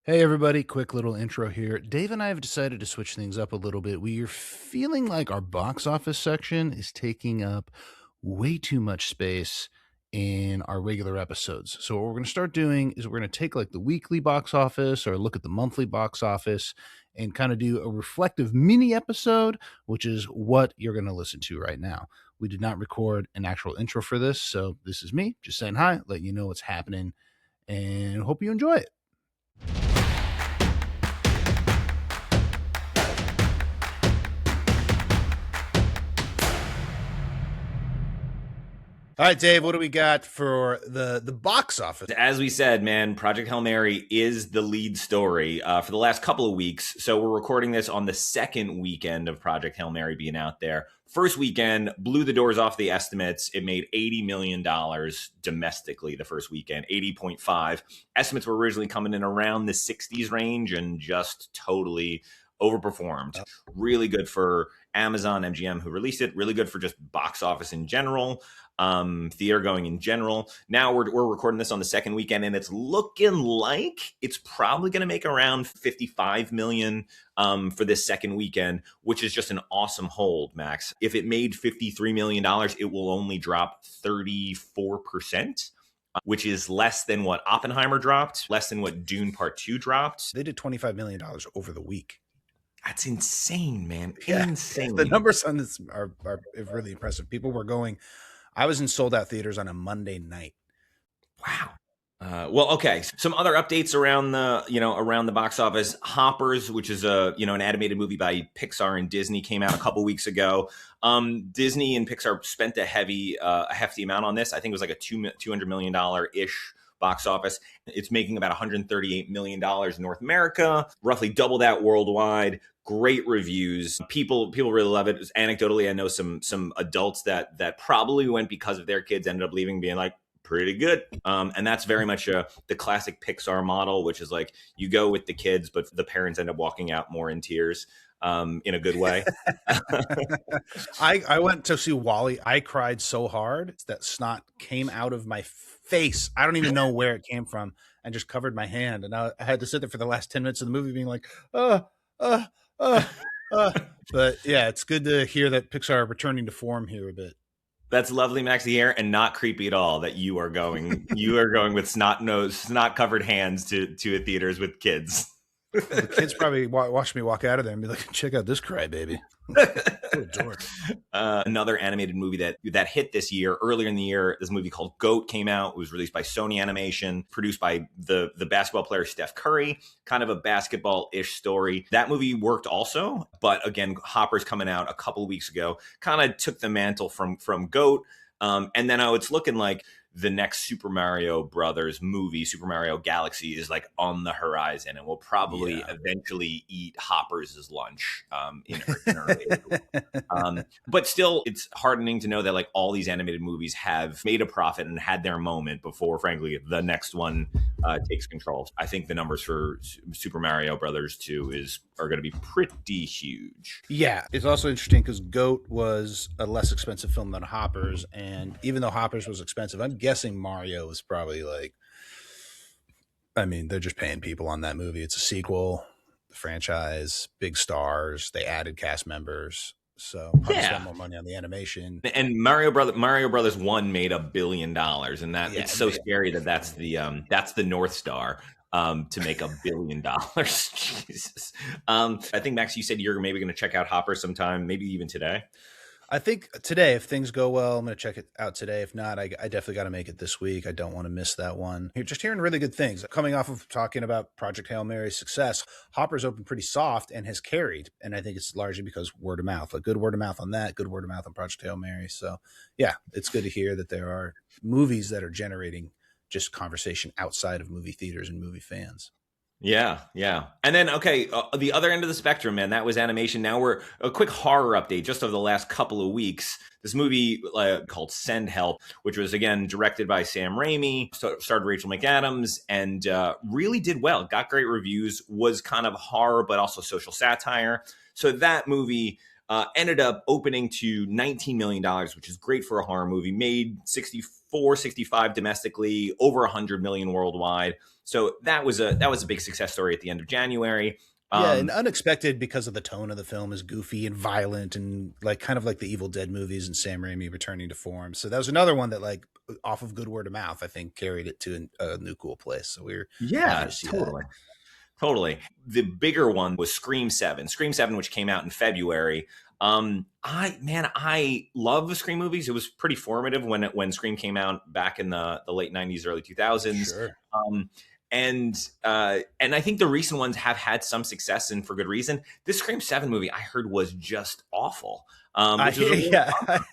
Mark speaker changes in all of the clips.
Speaker 1: Hey everybody, quick little intro here. Dave and I have decided to switch things up a little bit. We are feeling like our box office section is taking up way too much space in our regular episodes. So what we're going to start doing is we're going to take like the weekly box office or look at the monthly box office and kind of do a reflective mini episode, which is what you're going to listen to right now. We did not record an actual intro for this, so this is me just saying hi, letting you know what's happening, and hope you enjoy it. All right, Dave, what do we got for the box office?
Speaker 2: As we said, man, Project Hail Mary is the lead story for the last couple of weeks. So we're recording this on the second weekend of Project Hail Mary being out there. First weekend blew the doors off the estimates. It made $80 million domestically the first weekend, 80.5. Estimates were originally coming in around the 60s range and just totally overperformed. Really good for Amazon, MGM, who released it. Really good for just box office in general. Theater going in general. Now we're recording this on the second weekend, and it's looking like it's probably going to make around 55 million for this second weekend, which is just an awesome hold, Max. If it made $53 million, it will only drop 34%. Which is less than what Oppenheimer dropped, less than what Dune Part 2 dropped.
Speaker 1: They did $25 million over the week.
Speaker 2: That's insane, man.
Speaker 1: Yeah,
Speaker 2: insane.
Speaker 1: the numbers on this are really impressive. People were going. I was in sold out theaters on a Monday night.
Speaker 2: Wow. Well, okay. Some other updates around the box office. Hoppers, which is an animated movie by Pixar and Disney, came out a couple weeks ago. Disney and Pixar spent a hefty amount on this. I think it was like a $200 million ish box office. It's making about $138 million in North America, roughly double that worldwide. Great reviews. People really love it. Anecdotally, I know some adults that probably went because of their kids, ended up leaving being like, pretty good. And that's very much the classic Pixar model, which is like you go with the kids, but the parents end up walking out more in tears. In a good way.
Speaker 1: I went to see Wall-E. I cried so hard that snot came out of my face. I don't even know where it came from, and just covered my hand. And I had to sit there for the last 10 minutes of the movie being like, But yeah, it's good to hear that Pixar are returning to form here a bit.
Speaker 2: That's lovely, Max, to hear, and not creepy at all that you are going with snot covered hands to a theaters with kids.
Speaker 1: The kids probably watch me walk out of there and be like, check out this crybaby.
Speaker 2: Another animated movie that hit this year, earlier in the year, this movie called Goat came out. It was released by Sony Animation, produced by the basketball player Steph Curry, kind of a basketball-ish story. That movie worked also, but again, Hopper's coming out a couple of weeks ago, kind of took the mantle from Goat. And then it's looking like the next Super Mario Brothers movie, Super Mario Galaxy, is like on the horizon, and will probably eventually eat Hopper's lunch in early but still, it's heartening to know that like all these animated movies have made a profit and had their moment before, frankly, the next one takes control. I think the numbers for Super Mario Brothers 2 are going to be pretty huge.
Speaker 1: Yeah, it's also interesting because Goat was a less expensive film than Hoppers, and even though Hoppers was expensive, I'm guessing Mario is probably like, I mean, they're just paying people on that movie. It's a sequel, the franchise, big stars, they added cast members, so probably spend more money on the animation.
Speaker 2: And Mario Brothers 1 made $1 billion, and that it's so scary that's the North Star. To make $1 billion. Jesus. I think, Max, you said you're maybe going to check out Hopper sometime, maybe even today.
Speaker 1: I think today, if things go well, I'm going to check it out today. If not, I definitely got to make it this week. I don't want to miss that one. You're just hearing really good things. Coming off of talking about Project Hail Mary's success, Hopper's opened pretty soft and has carried. And I think it's largely because word of mouth. A good word of mouth on that, good word of mouth on Project Hail Mary. So, yeah, it's good to hear that there are movies that are generating just conversation outside of movie theaters and movie fans.
Speaker 2: Yeah. And then, okay, the other end of the spectrum, man, that was animation. Now we're a quick horror update just over the last couple of weeks. This movie called Send Help, which was, again, directed by Sam Raimi, starred Rachel McAdams, and really did well. Got great reviews, was kind of horror, but also social satire. So that movie ended up opening to $19 million, which is great for a horror movie. Made 64, 65 domestically, over 100 million worldwide. So that was a big success story at the end of January.
Speaker 1: Yeah, and
Speaker 2: Um,
Speaker 1: unexpected because of the tone of the film is goofy and violent and like kind of like the Evil Dead movies and Sam Raimi returning to form. So that was another one that like off of good word of mouth, I think carried it to a new cool place. So we are happy to
Speaker 2: yeah,
Speaker 1: see that.
Speaker 2: totally. Totally. The bigger one was Scream 7. Scream 7, which came out in February. I love the Scream movies. It was pretty formative when Scream came out back in the late 90s, early 2000s.
Speaker 1: Sure.
Speaker 2: Um, and I think the recent ones have had some success, and for good reason. This Scream 7 movie I heard was just awful.
Speaker 1: I
Speaker 2: Which was a real
Speaker 1: yeah.
Speaker 2: bummer.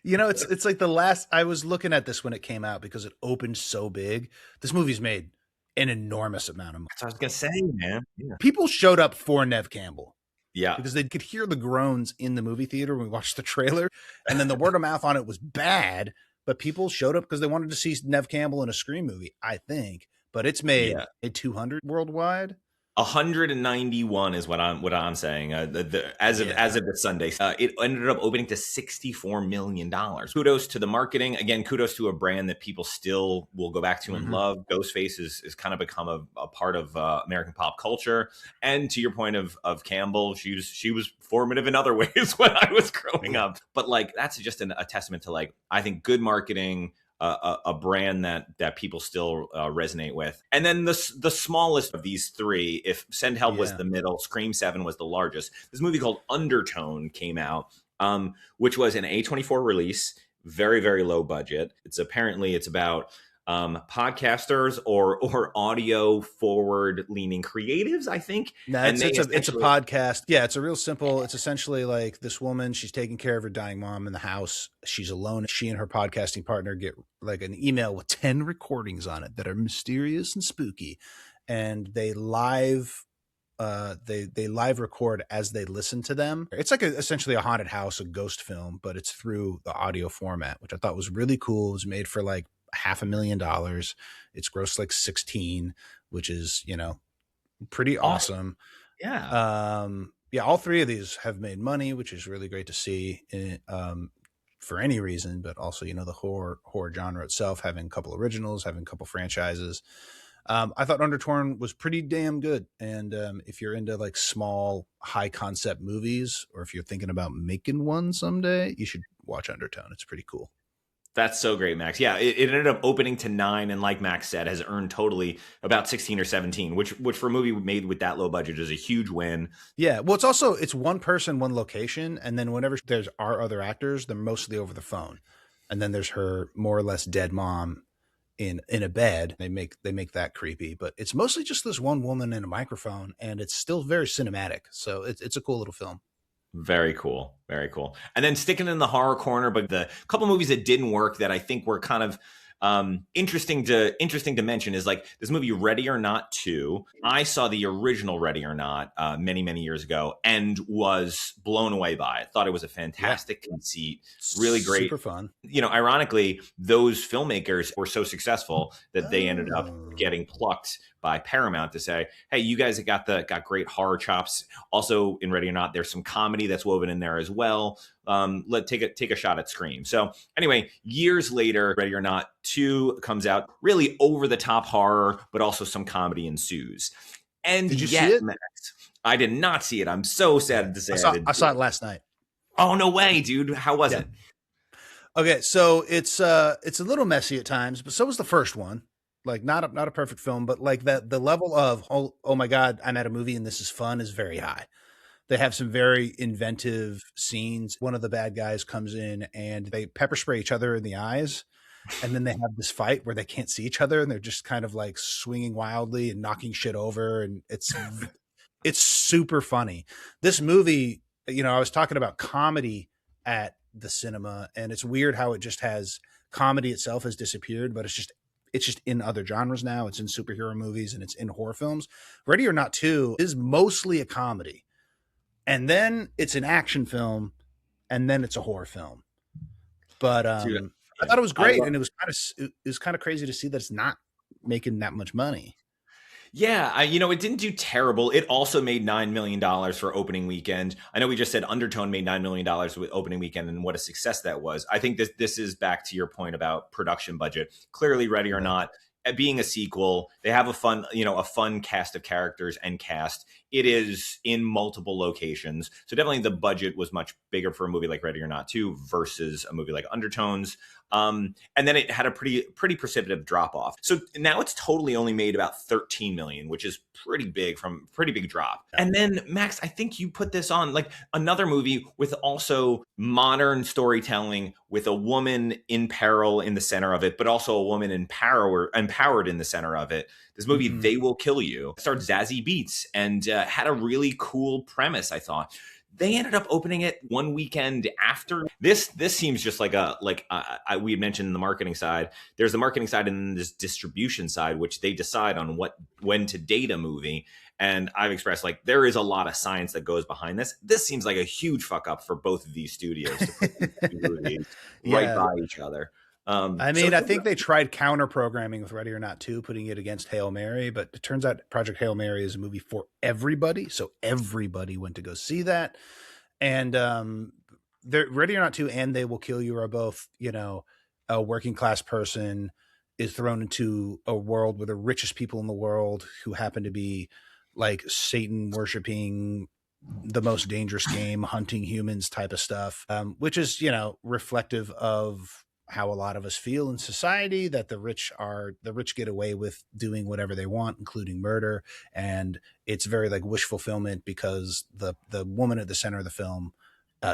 Speaker 1: It's like the last I was looking at this when it came out because it opened so big. This movie's made an enormous amount of money.
Speaker 2: That's what I was gonna say, man. Yeah.
Speaker 1: People showed up for Nev Campbell
Speaker 2: Yeah.
Speaker 1: because they could hear the groans in the movie theater when we watched the trailer. And then the word of mouth on it was bad, but people showed up because they wanted to see Nev Campbell in a Scream movie, I think. But it's made
Speaker 2: Yeah.
Speaker 1: a 200 worldwide.
Speaker 2: 191 is what I'm saying. As
Speaker 1: Yeah.
Speaker 2: of this Sunday, it ended up opening to $64 million. Kudos to the marketing. Again, kudos to a brand that people still will go back to and
Speaker 1: Mhm.
Speaker 2: love. Ghostface is kind of become a part of American pop culture. And to your point of Campbell, she was formative in other ways when I was growing
Speaker 1: Yeah.
Speaker 2: up. But like that's just a testament to like I think good marketing, a brand that people still resonate with. And then the smallest of these three, if Send Help was
Speaker 1: Yeah.
Speaker 2: the middle, Scream 7 was the largest. This movie called Undertone came out, which was an A24 release, very very low budget. It's about podcasters or audio forward leaning creatives, I think,
Speaker 1: No,
Speaker 2: and they
Speaker 1: it's a
Speaker 2: essentially
Speaker 1: podcast. Yeah, it's a real simple. It's essentially like this woman. She's taking care of her dying mom in the house. She's alone. She and her podcasting partner get like an email with 10 recordings on it that are mysterious and spooky, and they live record as they listen to them. It's like essentially a haunted house, a ghost film, but it's through the audio format, which I thought was really cool. It was made for like $500,000. It's grossed like 16, which is pretty
Speaker 2: awesome.
Speaker 1: awesome.
Speaker 2: Yeah.
Speaker 1: Yeah, all three of these have made money, which is really great to see. For any reason, but also the horror genre itself, having a couple originals, having a couple franchises. I thought Undertorn was pretty damn good, and if you're into like small, high concept movies, or if you're thinking about making one someday, you should watch Undertone. It's pretty cool.
Speaker 2: That's so great, Max. Yeah, it ended up opening to 9, and like Max said, has earned totally about 16 or 17, which for a movie made with that low budget is a huge win.
Speaker 1: Yeah, well, it's one person, one location, and then whenever there's our other actors, they're mostly over the phone, and then there's her more or less dead mom in a bed. They make that creepy, but it's mostly just this one woman and a microphone, and it's still very cinematic. So it's a cool little film.
Speaker 2: Very cool, very cool. And then sticking in the horror corner, but the couple movies that didn't work that I think were kind of interesting to mention is like this movie Ready or Not 2. I saw the original Ready or Not many years ago and was blown away by it. Thought it was a
Speaker 1: Yeah,
Speaker 2: fantastic conceit, really great.
Speaker 1: super fun.
Speaker 2: Ironically, those filmmakers were so successful that they ended up
Speaker 1: Oh,
Speaker 2: getting plucked by Paramount to say, "Hey, you guys got great horror chops. Also, in Ready or Not, there's some comedy that's woven in there as well. Let take a shot at Scream." So, anyway, years later, Ready or Not 2 comes out, really over the top horror, but also some comedy ensues. And
Speaker 1: did you see
Speaker 2: yet,
Speaker 1: it?
Speaker 2: Max, I did not see it. I'm so
Speaker 1: Yeah,
Speaker 2: sad to
Speaker 1: I
Speaker 2: say I
Speaker 1: saw
Speaker 2: didn't
Speaker 1: I
Speaker 2: see
Speaker 1: saw
Speaker 2: it.
Speaker 1: it last night.
Speaker 2: Oh no way, dude! How was
Speaker 1: Yeah.
Speaker 2: it?
Speaker 1: Okay, so it's a little messy at times, but so was the first one. Like not a perfect film, but like that the level of oh my god, I'm at a movie and this is fun is very high. They have some very inventive scenes. One of the bad guys comes in and they pepper spray each other in the eyes, and then they have this fight where they can't see each other and they're just kind of like swinging wildly and knocking shit over, and it's super funny. This movie, I was talking about comedy at the cinema, and it's weird how it just has comedy itself has disappeared, but it's just in other genres now. It's in superhero movies and it's in horror films. Ready or Not 2 is mostly a comedy. And then it's an action film, and then it's a horror film. But
Speaker 2: Dude,
Speaker 1: I
Speaker 2: yeah,
Speaker 1: thought it was
Speaker 2: I
Speaker 1: great,
Speaker 2: love.
Speaker 1: and it was kind of crazy to see that it's not making that much money.
Speaker 2: Yeah, it didn't do terrible. It also made $9 million for opening weekend. I know we just said Undertone made $9 million with opening weekend, and what a success that was. I think this is back to your point about production budget. Clearly, Ready or
Speaker 1: Right.
Speaker 2: Not, being a sequel, they have a fun cast of characters and cast. It is in multiple locations, so definitely the budget was much bigger for a movie like Ready or Not 2 versus a movie like Undertones. And then it had a pretty precipitative drop off. So now it's totally only made about 13 million, which is pretty big drop.
Speaker 1: Yeah.
Speaker 2: And then Max, I think you put this on like another movie with also modern storytelling with a woman in peril in the center of it, but also a woman empowered in the center of it. This movie,
Speaker 1: Mm-hmm.
Speaker 2: They Will Kill You, starred Zazie Beetz and had a really cool premise, I thought. They ended up opening it one weekend after this. This seems just like we had mentioned the marketing side. There's the marketing side and then this distribution side, which they decide on when to date a movie. And I've expressed like there is a lot of science that goes behind this. This seems like a huge fuck up for both of these studios to put these two movies right
Speaker 1: Yeah.
Speaker 2: by each other.
Speaker 1: I
Speaker 2: So
Speaker 1: mean, I think they tried counter programming with Ready or Not 2, putting it against Hail Mary, but it turns out Project Hail Mary is a movie for everybody. So everybody went to go see that. And Ready or Not 2 and They Will Kill You are both, a working class person is thrown into a world where the richest people in the world who happen to be like Satan worshiping, the most dangerous game, hunting humans type of stuff, which is, reflective of how a lot of us feel in society, that the rich get away with doing whatever they want, including murder. And it's very like wish fulfillment because the woman at the center of the film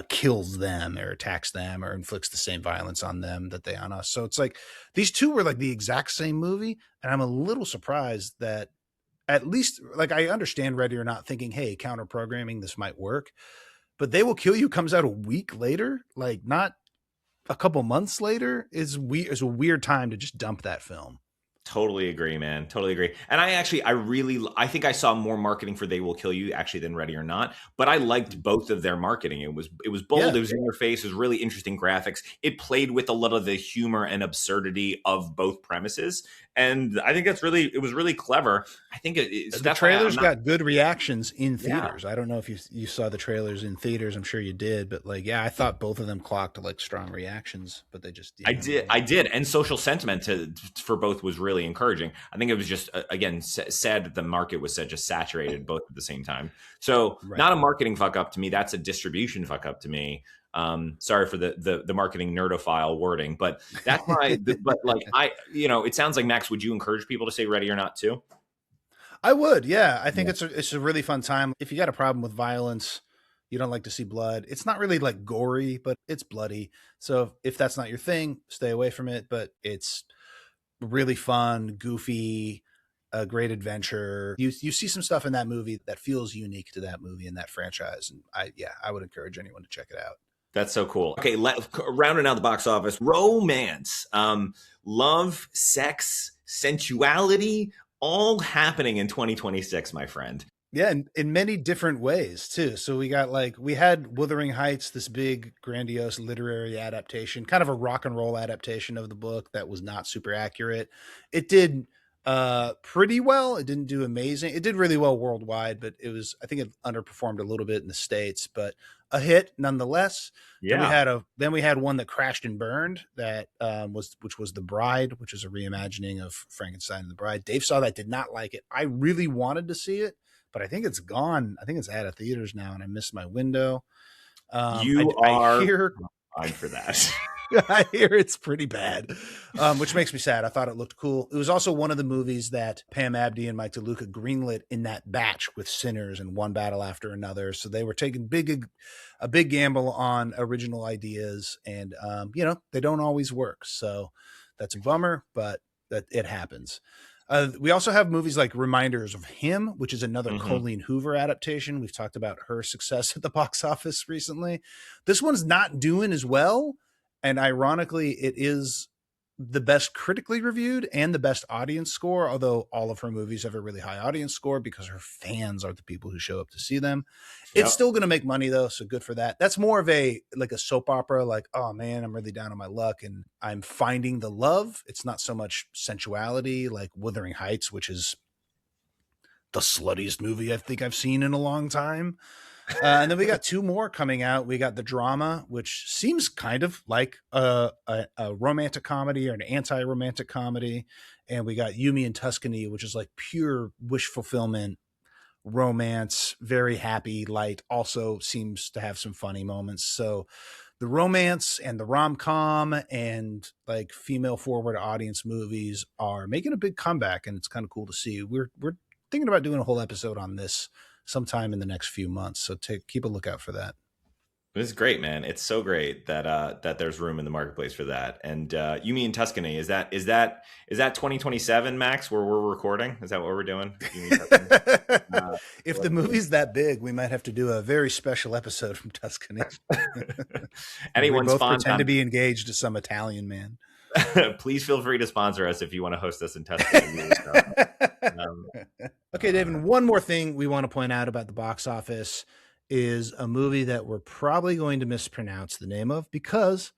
Speaker 1: kills them or attacks them or inflicts the same violence on them that they on us. So it's like these two were like the exact same movie. And I'm a little surprised that, at least, like, I understand Ready or Not thinking, hey, counter programming, this might work, but They Will Kill You comes out a week later, like not a couple months later. Is a weird time to just dump that film.
Speaker 2: Totally agree, man. Totally agree. And I think I saw more marketing for They Will Kill You actually than Ready or Not, but I liked both of their marketing. It was bold,
Speaker 1: Yeah.
Speaker 2: it was in your face, it was really interesting graphics. It played with a lot of the humor and absurdity of both premises. And I think it was really clever. I think so
Speaker 1: The
Speaker 2: that's why I'm
Speaker 1: trailers
Speaker 2: not.
Speaker 1: got good reactions in
Speaker 2: Yeah.
Speaker 1: theaters. I don't know if you saw the trailers in theaters. I'm sure you did, but like, yeah, I thought both of them clocked like strong reactions, but they just,
Speaker 2: I did, and social sentiment for both was really encouraging. I think it was just again sad that the market was just saturated both at the same time. So
Speaker 1: right.
Speaker 2: not a marketing fuck up to me. That's a distribution fuck up to me. Sorry for the marketing nerdophile wording, but that's why. But like it sounds like Max. Would you encourage people to say Ready or Not too?
Speaker 1: I would, yeah. I think
Speaker 2: Yeah.
Speaker 1: it's a really fun time. If you got a problem with violence, you don't like to see blood. It's not really like gory, but it's bloody. So if that's not your thing, stay away from it. But it's really fun, goofy, a great adventure. You see some stuff in that movie that feels unique to that movie and that franchise, and I would encourage anyone to check it out.
Speaker 2: That's so cool. Okay, rounding out the box office, romance, love, sex, sensuality, all happening in 2026, my friend.
Speaker 1: Yeah, in many different ways too. So we had Wuthering Heights, this big grandiose literary adaptation, kind of a rock and roll adaptation of the book that was not super accurate. It did pretty well. It didn't do amazing. It did really well worldwide, but I think it underperformed a little bit in the States, but a hit nonetheless.
Speaker 2: Yeah.
Speaker 1: Then we had one that crashed and burned that which was The Bride, which is a reimagining of Frankenstein and the Bride. Dave saw that, did not like it. I really wanted to see it, but I think it's gone. I think it's out of theaters now, and I missed my window.
Speaker 2: You
Speaker 1: I
Speaker 2: are
Speaker 1: hear
Speaker 2: fine for that.
Speaker 1: I hear it's pretty bad, which makes me sad. I thought it looked cool. It was also one of the movies that Pam Abdi and Mike DeLuca greenlit in that batch with Sinners and One Battle After Another. So they were taking a big gamble on original ideas, and they don't always work. So that's a bummer, but that it happens. We also have movies like Reminders of Him, which is another Colleen Hoover adaptation. We've talked about her success at the box office recently. This one's not doing as well. And ironically, it is the best critically reviewed and the best audience score, although all of her movies have a really high audience score because her fans are the people who show up to see them. It's
Speaker 2: Yep.
Speaker 1: still going to make money though, so good for that. That's more of a soap opera, like, oh man, I'm really down on my luck and I'm finding the love. It's not so much sensuality like Wuthering Heights, which is the sluttiest movie I think I've seen in a long time. And then we got two more coming out. We got the drama, which seems kind of like a romantic comedy or an anti-romantic comedy. And we got Yumi and Tuscany, which is like pure wish fulfillment romance, very happy, light, also seems to have some funny moments. So the romance and the rom-com and like female forward audience movies are making a big comeback, and it's kind of cool to see. We're thinking about doing a whole episode on this sometime in the next few months, so keep a lookout for that.
Speaker 2: This is great, man. It's so great that that there's room in the marketplace for that. And you mean Tuscany? Is that 2027, Max? Where we're recording? Is that what we're doing? You mean Tuscany?
Speaker 1: If the movie's that big, we might have to do a very special episode from Tuscany.
Speaker 2: Anyone
Speaker 1: we both
Speaker 2: sponsor?
Speaker 1: pretend to be engaged to some Italian man.
Speaker 2: Please feel free to sponsor us if you want to host us in Tuscany.
Speaker 1: Okay, David, one more thing we want to point out about the box office is a movie that we're probably going to mispronounce the name of because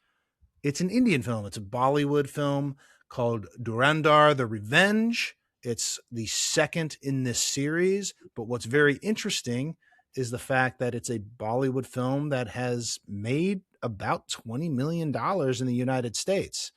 Speaker 1: it's an Indian film. It's a Bollywood film called Durandar the Revenge. It's the second in this series, but what's very interesting is the fact that it's a Bollywood film that has made about $20 million in the United States.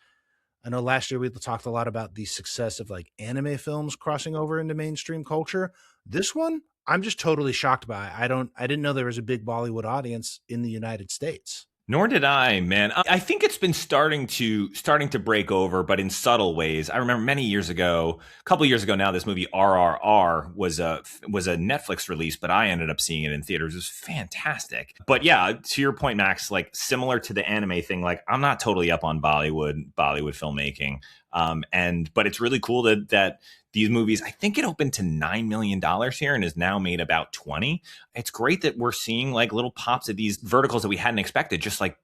Speaker 1: I know last year we talked a lot about the success of like anime films crossing over into mainstream culture. This one, I'm just totally shocked by. I didn't know there was a big Bollywood audience in the United States.
Speaker 2: Nor did I, man. I think it's been starting to break over, but in subtle ways. I remember many years ago, a couple years ago now, this movie RRR was a Netflix release, but I ended up seeing it in theaters. It was fantastic. But yeah, to your point, Max, like similar to the anime thing, like I'm not totally up on Bollywood filmmaking. But it's really cool that these movies, I think it opened to $9 million here and has now made about 20. It's great that we're seeing like little pops of these verticals that we hadn't expected. Just like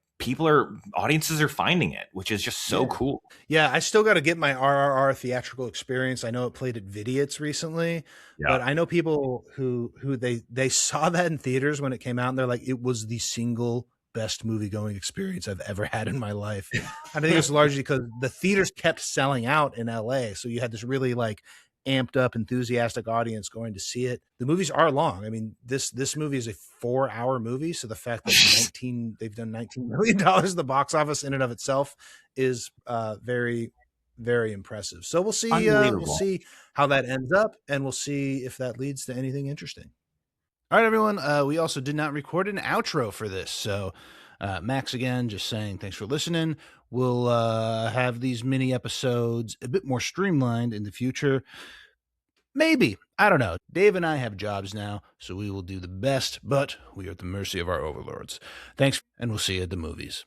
Speaker 2: audiences are finding it, which is just so cool.
Speaker 1: Yeah, I still got to get my RRR theatrical experience. I know it played at Vidiots recently, but I know people who they saw that in theaters when it came out and they're like, it was the single best movie going experience I've ever had in my life. I think it's largely because the theaters kept selling out in LA. So you had this really like amped up, enthusiastic audience going to see it. The movies are long. I mean, this movie is a 4-hour movie. So the fact that they've done $19 million at the box office in and of itself is very, very impressive. So we'll see how that ends up, and we'll see if that leads to anything interesting. All right, everyone. We also did not record an outro for this. So Max, again, just saying thanks for listening. We'll have these mini episodes a bit more streamlined in the future. Maybe. I don't know. Dave and I have jobs now, so we will do the best, but we are at the mercy of our overlords. Thanks, and we'll see you at the movies.